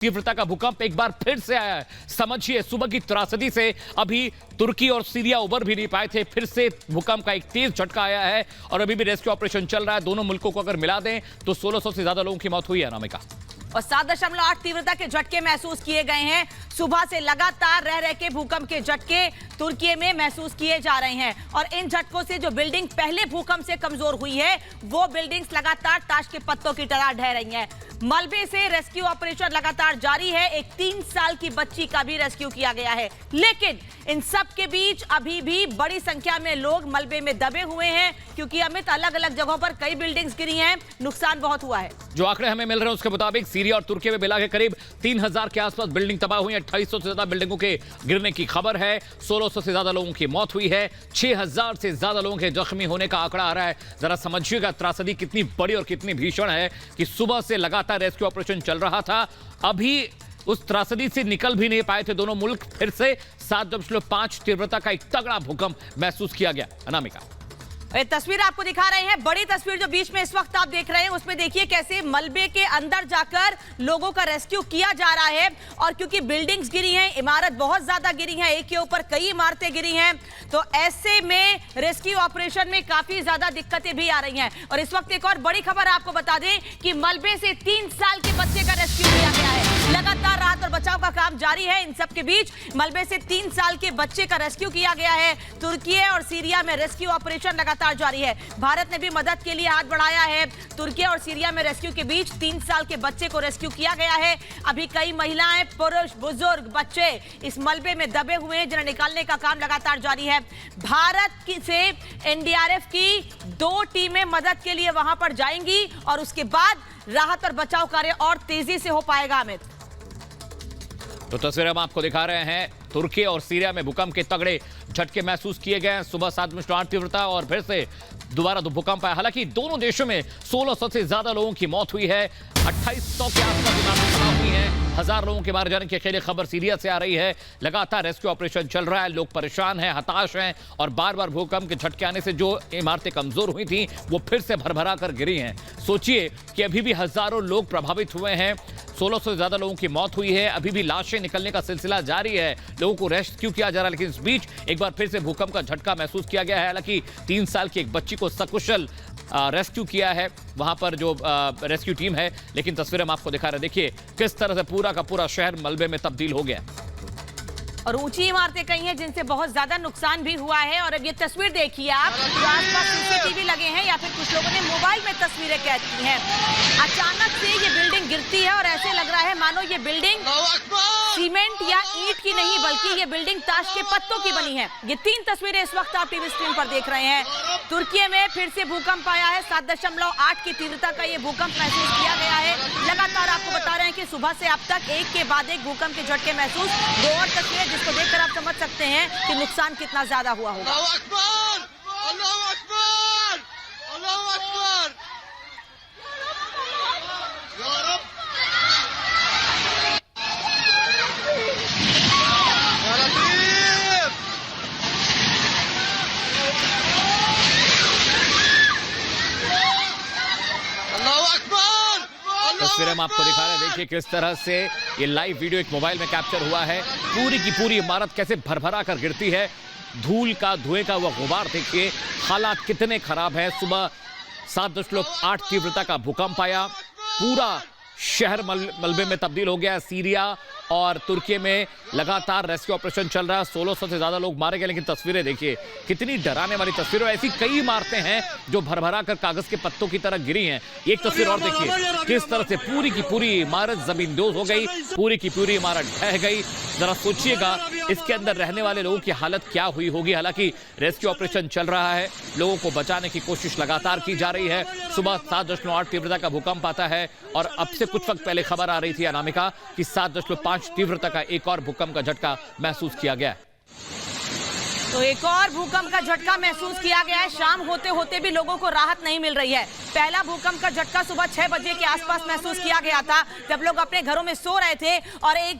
तीव्रता का भूकंप एक बार फिर से आया है। समझिए, सुबह की त्रासदी से अभी तुर्की और सीरिया उबर भी नहीं पाए थे। फिर से भूकंप का एक तेज झटका आया है और अभी भी रेस्क्यू ऑपरेशन चल रहा है। दोनों मुल्कों को अगर मिला दें तो 1600 से ज्यादा लोगों की मौत हुई है। अनामिका, और 7.8 तीव्रता के झटके महसूस किए गए हैं। सुबह से लगातार रह रह के भूकंप के झटके तुर्की में महसूस किए जा रहे हैं और इन झटकों से जो बिल्डिंग पहले भूकंप से कमजोर हुई है वो बिल्डिंग्स लगातार ताश के पत्तों की तरह ढह रही हैं। मलबे से रेस्क्यू ऑपरेशन लगातार जारी है। एक 3 साल की बच्ची का भी रेस्क्यू किया गया है, लेकिन इन सब के बीच अभी भी बड़ी संख्या में लोग मलबे में दबे हुए हैं, क्योंकि अमित अलग अलग जगहों पर कई बिल्डिंग्स गिरी हैं, नुकसान बहुत हुआ है। जो आंकड़े हमें मिल रहे हैं उसके मुताबिक सीरिया और तुर्की में मिला के करीब 3000 के आसपास बिल्डिंग तबाह हुई है। 2800 से ज्यादा बिल्डिंगों के गिरने की खबर है। 1600 से ज्यादा लोगों की मौत हुई है। 6000 से ज्यादा लोगों के जख्मी होने का आंकड़ा आ रहा है। जरा समझिएगा त्रासदी कितनी बड़ी और कितनी भीषण है कि सुबह से लगातार रेस्क्यू ऑपरेशन चल रहा था। अभी उस त्रासदी से निकल भी नहीं पाए थे दोनों मुल्क। फिर से 7.5 तीव्रता का एक तगड़ा भूकंप महसूस किया गया। अनामिका, ये तस्वीर आपको दिखा रहे हैं। बड़ी तस्वीर जो बीच में इस वक्त आप देख रहे हैं उसमें देखिए कैसे मलबे के अंदर जाकर लोगों का रेस्क्यू किया जा रहा है। और क्योंकि बिल्डिंग्स गिरी हैं, इमारत बहुत ज्यादा गिरी हैं, एक के ऊपर कई इमारतें गिरी हैं, तो ऐसे में रेस्क्यू ऑपरेशन में काफी ज्यादा दिक्कतें भी आ रही हैं। और इस वक्त एक और बड़ी खबर आपको बता दें कि मलबे से 3 साल के बच्चे का रेस्क्यू किया गया है। लगातार राहत और बचाव का काम जारी है। इन सब के बीच मलबे से 3 साल के बच्चे का रेस्क्यू किया गया है। तुर्की और सीरिया में रेस्क्यू ऑपरेशन लगातार जारी है। भारत ने भी मदद के लिए हाथ बढ़ाया है। तुर्की और सीरिया में रेस्क्यू के बीच 3 साल के बच्चे को रेस्क्यू किया गया है। अभी कई महिलाएं, पुरुष, बुजुर्ग, बच्चे इस मलबे में दबे हुए हैं, जिन्हें निकालने का काम लगातार जारी है। भारत से एनडीआरएफ की 2 टीमें मदद के लिए वहां पर जाएंगी और उसके बाद राहत और बचाव कार्य और तेजी से हो पाएगा। अमित, तो तस्वीर हम आपको दिखा रहे हैं। तुर्की और सीरिया में भूकंप के तगड़े झटके महसूस किए गए हैं। सुबह 7.8 तीव्रता और फिर से दोबारा भूकंप आया। हालांकि दोनों देशों में 1600 से ज्यादा लोगों की मौत हुई है। 2800 के आसपास इमारतें तबाह हुई हैं। 1000 लोगों के मारे जाने की अकेले खबर सीरिया से आ रही है। लगातार रेस्क्यू ऑपरेशन चल रहा है। लोग परेशान हैं, हताश हैं और बार बार भूकंप के झटके आने से जो इमारतें कमजोर हुई थी वो फिर से भरभरा कर गिरी हैं। सोचिए कि अभी भी हजारों लोग प्रभावित हुए हैं। 1600 से ज्यादा लोगों की मौत हुई है। अभी भी लाशें निकलने का सिलसिला जारी है। लोगों को रेस्क्यू किया जा रहा है, लेकिन इस बीच एक बार फिर से भूकंप का झटका महसूस किया गया है। हालांकि 3 साल की एक बच्ची को सकुशल रेस्क्यू किया है वहां पर जो रेस्क्यू टीम है। लेकिन तस्वीरें हम आपको दिखा रहे हैं। देखिए किस तरह से पूरा का पूरा शहर मलबे में तब्दील हो गया और ऊंची इमारतें कई हैं जिनसे बहुत ज्यादा नुकसान भी हुआ है। और अब ये तस्वीर देखिए आप, जो आसपास सीसीटीवी लगे हैं या फिर कुछ लोगों ने मोबाइल में तस्वीरें कैद की हैं। अचानक से ये बिल्डिंग गिरती है और ऐसे लग रहा है मानो ये बिल्डिंग सीमेंट या ईंट की नहीं बल्कि ये बिल्डिंग ताश के पत्तों की बनी है। ये 3 तस्वीरें इस वक्त आप टीवी स्क्रीन पर देख रहे हैं। तुर्की में फिर से भूकंप आया है। 7.8 की तीव्रता का ये भूकंप महसूस किया गया है। लगातार आपको बता रहे हैं कि सुबह से अब तक एक के बाद एक भूकंप के झटके महसूस। 2 और तस्वीरें जिसको देखकर आप समझ सकते हैं कि नुकसान कितना ज्यादा हुआ होगा। तस्वीरें हम आपको दिखा रहे हैं। देखिए किस तरह से ये लाइव वीडियो एक मोबाइल में कैप्चर हुआ है। पूरी की पूरी इमारत कैसे भरभरा कर गिरती है। धूल का, धुएं का वह गुबार देखिए। हालात कितने खराब है। सुबह 7.8 तीव्रता का भूकंप आया। पूरा शहर मलबे में तब्दील हो गया। सीरिया और तुर्की में लगातार रेस्क्यू ऑपरेशन चल रहा है। 1600 से ज्यादा लोग मारे गए। लेकिन तस्वीरें देखिए कितनी डराने वाली तस्वीरें। ऐसी कई इमारतें हैं जो भरभरा कर कागज के पत्तों की तरह गिरी हैं। एक तस्वीर और देखिए किस तरह से पूरी की पूरी इमारत जमींदोज हो गई। पूरी की पूरी इमारत ढह गई। जरा सोचिएगा इसके अंदर रहने वाले लोगों की हालत क्या हुई होगी। हालांकि रेस्क्यू ऑपरेशन चल रहा है। लोगों को बचाने की कोशिश लगातार की जा रही है। सुबह 7.8 तीव्रता का भूकंप आता है और अब से कुछ वक्त पहले खबर आ रही थी अनामिका कि 7.5 तीव्रता का एक और भूकंप का झटका महसूस किया गया। तो एक और भूकंप का झटका महसूस किया गया है। शाम होते होते भी लोगों को राहत नहीं मिल रही है। पहला भूकंप का झटका सुबह 6 बजे के आसपास महसूस किया गया था, जब लोग अपने घरों में सो रहे थे और एक